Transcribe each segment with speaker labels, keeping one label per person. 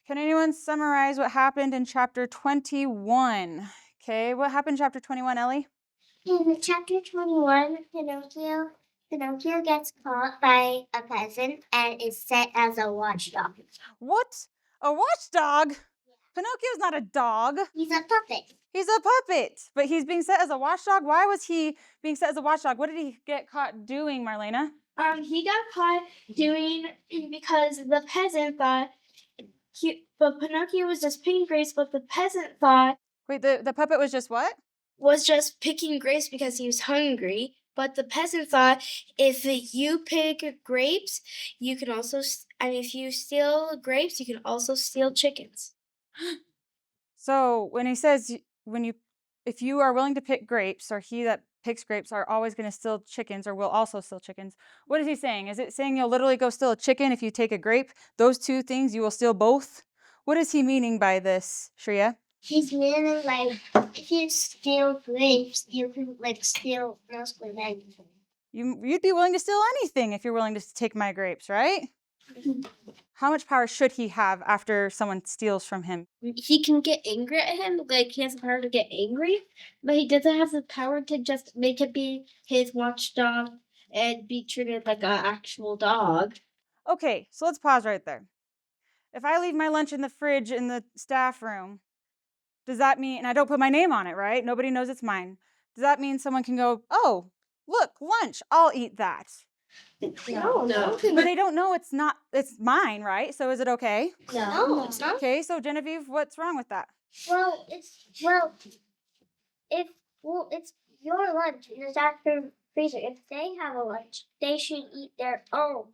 Speaker 1: Can anyone summarize what happened in chapter 21? Okay, what happened in chapter 21, Ellie?
Speaker 2: In chapter 21, Pinocchio gets caught by a peasant and is set as a watchdog.
Speaker 1: What? A watchdog? Pinocchio's not a dog.
Speaker 2: He's a puppet.
Speaker 1: He's a puppet, but he's being set as a watchdog. Why was he being set as a watchdog? What did he get caught doing, Marlena?
Speaker 3: He got caught doing because the peasant thought but Pinocchio was just picking grapes, but the peasant thought
Speaker 1: Wait, the puppet was just what?
Speaker 3: was just picking grapes because he was hungry. But the peasant thought if you pick grapes, you can also, if you steal grapes, you can also steal chickens.
Speaker 1: So when he says if you are willing to pick grapes, or he that picks grapes are always going to steal chickens, or will also steal chickens, what is he saying? Is it saying you'll literally go steal a chicken if you take a grape? Those two things, you will steal both? What is he meaning by this, Shreya?
Speaker 2: He's meaning like if you steal grapes, you can like steal mostly anything.
Speaker 1: You'd be willing to steal anything if you're willing to take my grapes, right? How much power should he have after someone steals from him?
Speaker 3: He can get angry at him, like he has the power to get angry, but he doesn't have the power to just make it be his watchdog and be treated like an actual dog.
Speaker 1: Okay, so let's pause right there. If I leave my lunch in the fridge in the staff room, does that mean, and I don't put my name on it, right? Nobody knows it's mine. Does that mean someone can go, oh, look, lunch, I'll eat that?
Speaker 3: No.
Speaker 1: But they don't know it's mine, right? So is it okay?
Speaker 2: No, it's not.
Speaker 1: Okay, so Genevieve, what's wrong with that?
Speaker 2: Well, it's your lunch in the staff room freezer. If they have a lunch, they should eat their own,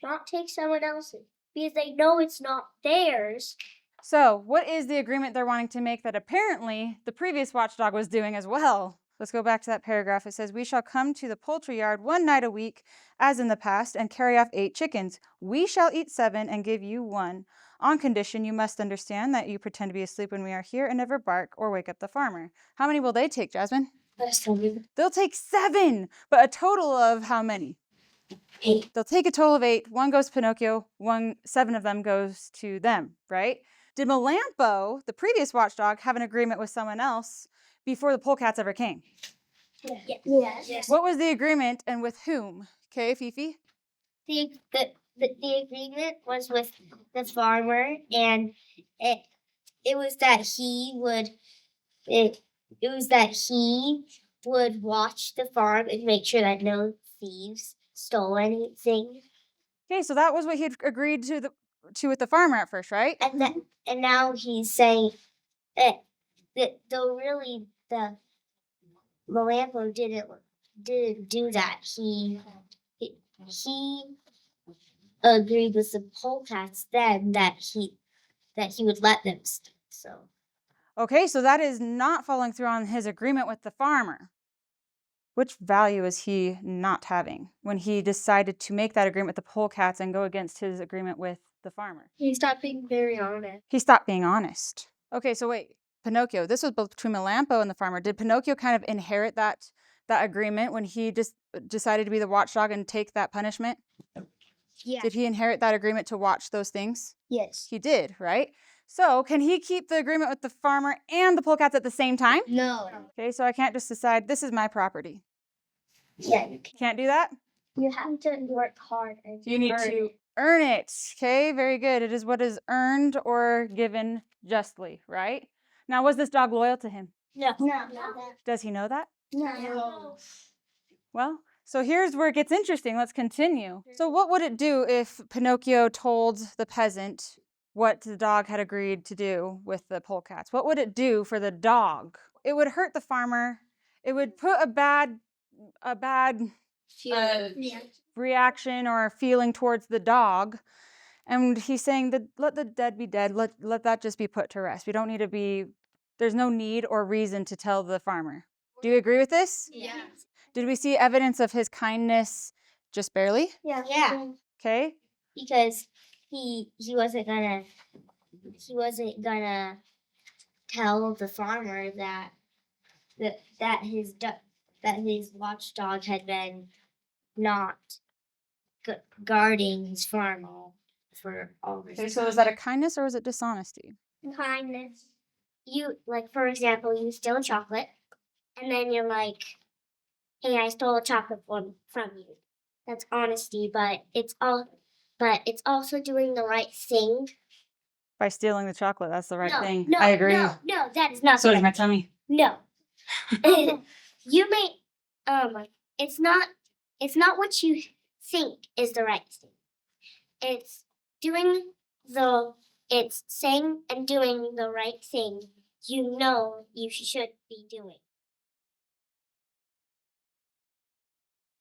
Speaker 2: not take someone else's, because they know it's not theirs.
Speaker 1: So what is the agreement they're wanting to make that apparently the previous watchdog was doing as well? Let's go back to that paragraph. It says, we shall come to the poultry yard one night a week, as in the past, and carry off 8 chickens. We shall eat 7 and give you 1. On condition, you must understand that you pretend to be asleep when we are here and never bark or wake up the farmer. How many will they take, Jasmine?
Speaker 3: 7.
Speaker 1: They'll take 7, but a total of how many?
Speaker 3: 8.
Speaker 1: They'll take a total of 8. 1 goes to Pinocchio, 7 of them goes to them, right? Did Melampo, the previous watchdog, have an agreement with someone else before the polecats ever came?
Speaker 2: Yes.
Speaker 1: What was the agreement and with whom? Okay, Fifi?
Speaker 2: The agreement was with the farmer, and it was that he would watch the farm and make sure that no thieves stole anything.
Speaker 1: Okay, so that was what he had agreed to with the farmer at first, right?
Speaker 2: And now he's saying that though really the Melampo didn't do that. He agreed with the polecats then that he would let them stay. So
Speaker 1: Okay, so that is not following through on his agreement with the farmer. Which value is he not having when he decided to make that agreement with the polecats and go against his agreement with the farmer?
Speaker 3: He stopped being very honest.
Speaker 1: He stopped being honest. Okay, so wait, Pinocchio, this was both between Melampo and the farmer. Did Pinocchio kind of inherit that agreement when he just decided to be the watchdog and take that punishment?
Speaker 2: yeah.
Speaker 1: Did he inherit that agreement to watch those things?
Speaker 2: Yes.
Speaker 1: He did, right? So can he keep the agreement with the farmer and the polecats at the same time?
Speaker 2: No.
Speaker 1: Okay, so I can't just decide this is my property.
Speaker 2: Yeah, you
Speaker 1: Can't do that?
Speaker 2: You have to work hard and
Speaker 1: You need to earn it. Okay, very good. It is what is earned or given justly, right? Now, was this dog loyal to him?
Speaker 2: No.
Speaker 1: Does he know that?
Speaker 2: No.
Speaker 1: Well, so here's where it gets interesting. Let's continue. So what would it do if Pinocchio told the peasant what the dog had agreed to do with the polecats? What would it do for the dog? It would hurt the farmer. It would put a bad reaction or feeling towards the dog. And he's saying that let the dead be dead. Let that just be put to rest. We don't need to be, there's no need or reason to tell the farmer. Do you agree with this?
Speaker 3: Yeah.
Speaker 1: Did we see evidence of his kindness just barely?
Speaker 2: Yeah.
Speaker 1: Okay.
Speaker 2: Because he wasn't gonna tell the farmer that his watchdog had been not guarding his farm
Speaker 3: for all
Speaker 1: Okay,
Speaker 3: reasons.
Speaker 1: so is that a kindness or is it dishonesty?
Speaker 2: Kindness. You, like, for example, you steal chocolate, and then you're like, hey, I stole a chocolate from you. That's honesty, but it's also doing the right thing.
Speaker 1: By stealing the chocolate, that's the right
Speaker 2: No,
Speaker 1: thing.
Speaker 2: no,
Speaker 1: I agree.
Speaker 2: no, that is not
Speaker 1: So
Speaker 2: the
Speaker 1: is my
Speaker 2: right
Speaker 1: tummy.
Speaker 2: No. You may it's not what you think is the right thing. It's it's saying and doing the right thing you know you should be doing.